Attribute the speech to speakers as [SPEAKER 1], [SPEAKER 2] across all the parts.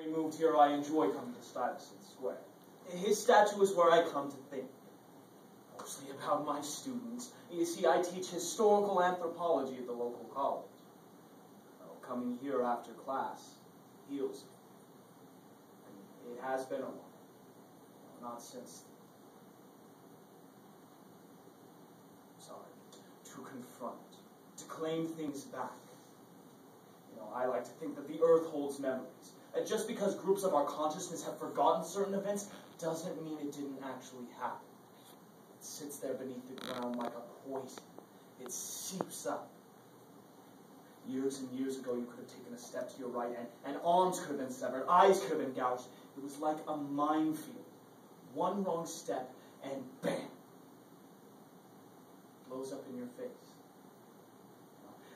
[SPEAKER 1] Having moved here, I enjoy coming to Stuyvesant Square. His statue is where I come to think. Mostly about my students. You see, I teach historical anthropology at the local college. Well, coming here after class heals me. It has been a while. Not since. Sorry. To confront. To claim things back. I like to think that the earth holds memories. And just because groups of our consciousness have forgotten certain events doesn't mean it didn't actually happen. It sits there beneath the ground like a poison. It seeps up. Years and years ago, you could have taken a step to your right, and arms could have been severed, eyes could have been gouged. It was like a minefield. One wrong step, and bam! Blows up in your face.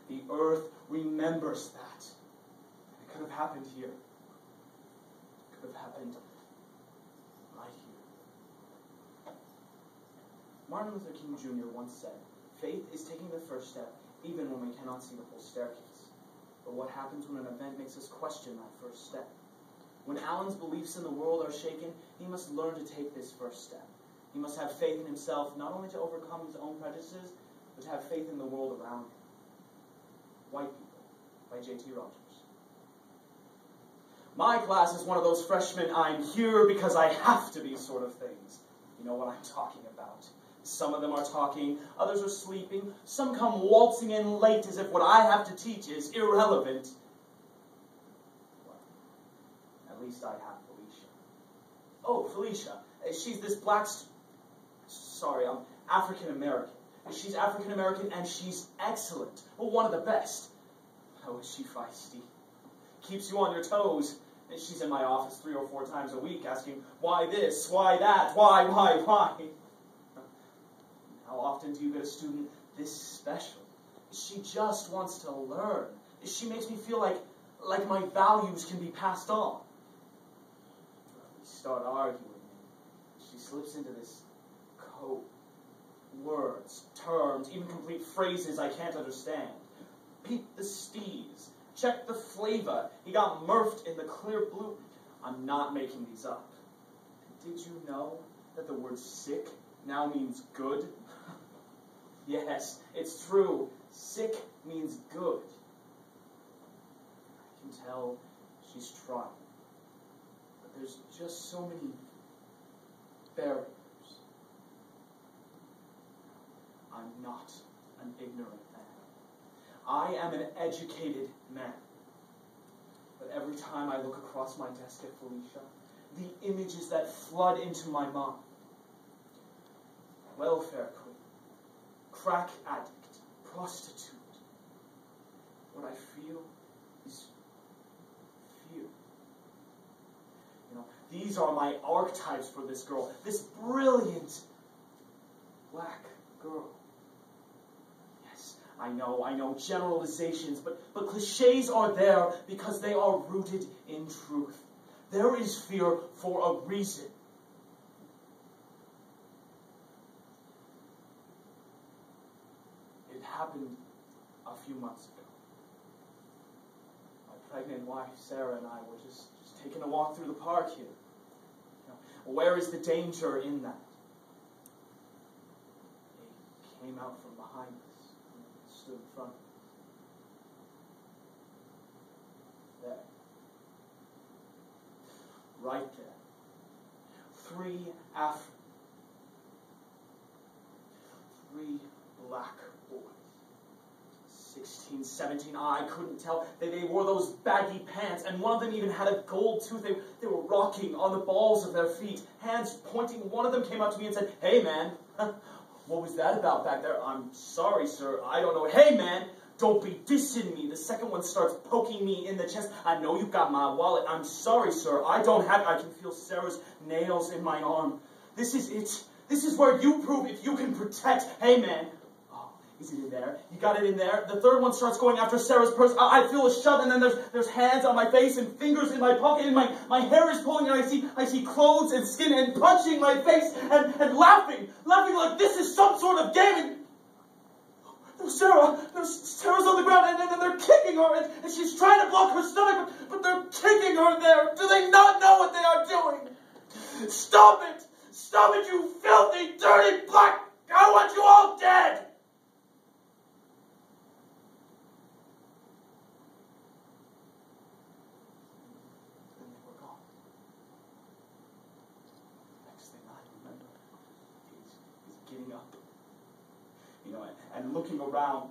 [SPEAKER 1] The earth remembers that. It could have happened here. It could have happened right here. Martin Luther King Jr. once said, "Faith is taking the first step, even when we cannot see the whole staircase." But what happens when an event makes us question that first step? When Alan's beliefs in the world are shaken, he must learn to take this first step. He must have faith in himself, not only to overcome his own prejudices, but to have faith in the world around him. White People by J.T. Rogers. My class is one of those freshmen I'm here because I have to be sort of things. You know what I'm talking about. Some of them are talking, others are sleeping, some come waltzing in late as if what I have to teach is irrelevant. Well, at least I have Felicia. Oh, Felicia. She's this I'm African-American. She's African-American and she's excellent. Well, one of the best. Oh, is she feisty. Keeps you on your toes. And she's in my office 3 or 4 times a week asking, why this, why that, why? How often do you get a student this special? She just wants to learn. She makes me feel like my values can be passed on. We start arguing. She slips into this code. Words, terms, even complete phrases I can't understand. Peep the steez. Check the flavor. He got murphed in the clear blue. I'm not making these up. Did you know that the word sick now means good? Yes, it's true. Sick means good. I can tell she's trying. But there's just so many barriers. I'm not an ignorant man. I am an educated man. But every time I look across my desk at Felicia, the images that flood into my mind. Welfare queen, crack addict, prostitute. What I feel is fear. These are my archetypes for this girl, this brilliant black girl. I know, generalizations, but cliches are there because they are rooted in truth. There is fear for a reason. It happened a few months ago. My pregnant wife, Sarah, and I were just taking a walk through the park here. Where is the danger in that? They came out from behind us. Stood in front of us. There. Right there. 3 black boys. 16, 17, I couldn't tell. They wore those baggy pants, and one of them even had a gold tooth. They were rocking on the balls of their feet, hands pointing. One of them came up to me and said, "Hey, man, what was that about back there?" "I'm sorry, sir, I don't know." "Hey, man, don't be dissing me." The second one starts poking me in the chest. "I know you got my wallet." "I'm sorry, sir, I don't have it." I can feel Sarah's nails in my arm. This is it. This is where you prove if you can protect. "Hey, man." "Oh, is it in there? You got it in there?" The third one starts going after Sarah's purse. I feel a shove, and then there's hands on my face and fingers in my pocket, and my hair is pulling, and I see clothes and skin and punching my face and laughing like this is some sort of game. And Sarah's on the ground, and they're kicking her, and she's trying to block her stomach, but they're kicking her there? Do they not know what they are doing? Stop it! Stop it, you filthy, dirty, black... I want you all dead! Then they were gone. The next thing I remember is getting up, and looking around,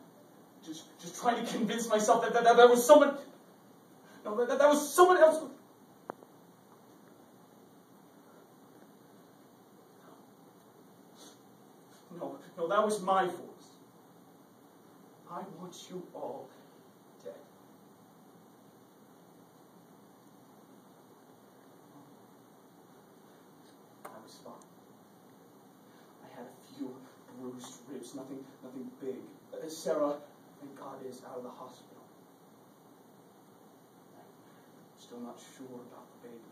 [SPEAKER 1] just trying to convince myself that there was someone... No, that there was someone else... No, that was my voice. I want you all dead. I was fine. I had a few bruised ribs, nothing big. Sarah, thank God, is out of the hospital. I'm still not sure about the baby.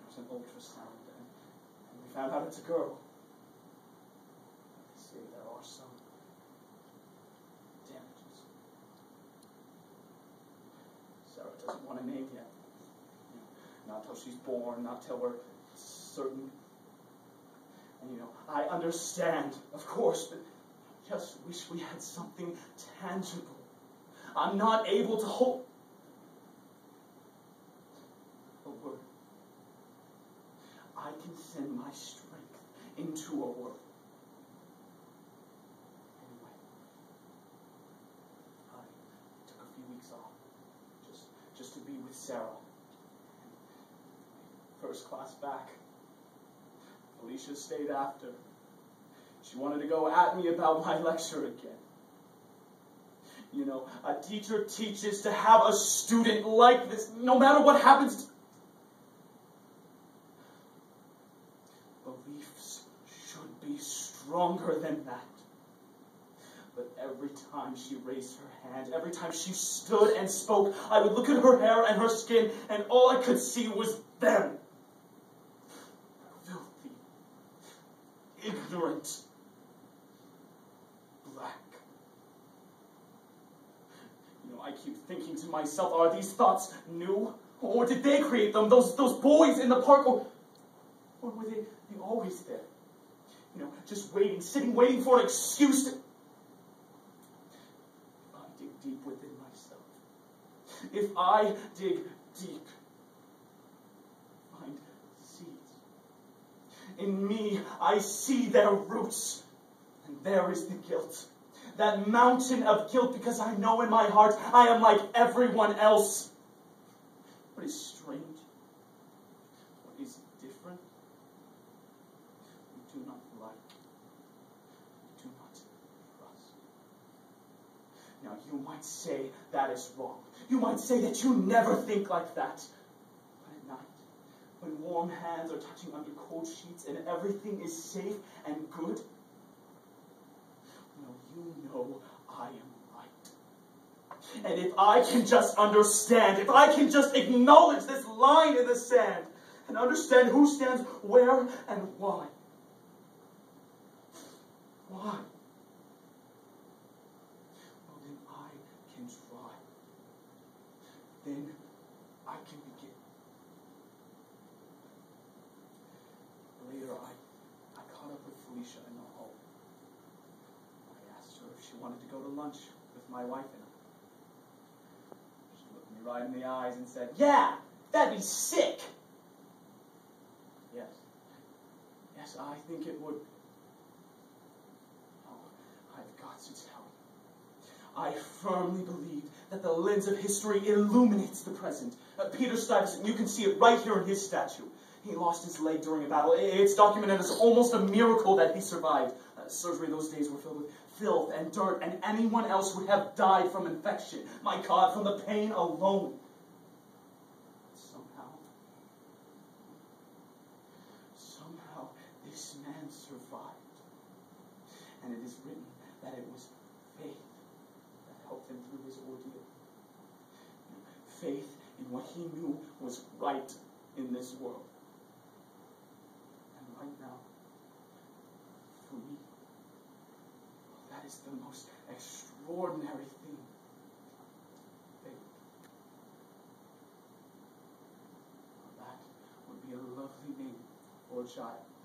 [SPEAKER 1] There was an ultrasound, and we found out it's a girl. There are some damages. Sarah doesn't want a name yet. Not till she's born, not till we're certain. And I understand, of course, but I just wish we had something tangible. I'm not able to hold a word. I can send my strength into a word. Just to be with Sarah. First class back. Felicia stayed after. She wanted to go at me about my lecture again. A teacher teaches to have a student like this, no matter what happens. Beliefs should be stronger than that. But every time she raised her hand, every time she stood and spoke, I would look at her hair and her skin, and all I could see was them. Filthy, ignorant, black. I keep thinking to myself, are these thoughts new? Or did they create them, those boys in the park? Or were they always there? Just waiting, sitting, waiting for an excuse to... deep within myself. If I dig deep, find seeds. In me, I see their roots, and there is the guilt. That mountain of guilt, because I know in my heart I am like everyone else. What is strange? What is different? We do not like. We do not trust. Now, you might say that is wrong. You might say that you never think like that. But at night, when warm hands are touching under cold sheets and everything is safe and good, you know I am right. And if I can just understand, if I can just acknowledge this line in the sand, and understand who stands where and why. Why? Then I can begin. Later, I caught up with Felicia in the hall. I asked her if she wanted to go to lunch with my wife and I. She looked me right in the eyes and said, "Yeah, that'd be sick." Yes, I think it would. Oh, I've got to tell you. I firmly believe that the lens of history illuminates the present. Peter Stuyvesant, you can see it right here in his statue. He lost his leg during a battle. It's documented as almost a miracle that he survived. Surgery those days were filled with filth and dirt, and anyone else would have died from infection. My God, from the pain alone. Somehow, this man survived. And it is written that it was faith that helped him through his ordeal. Faith in what he knew was right in this world. And right now, free. That is the most extraordinary thing. Faith. child.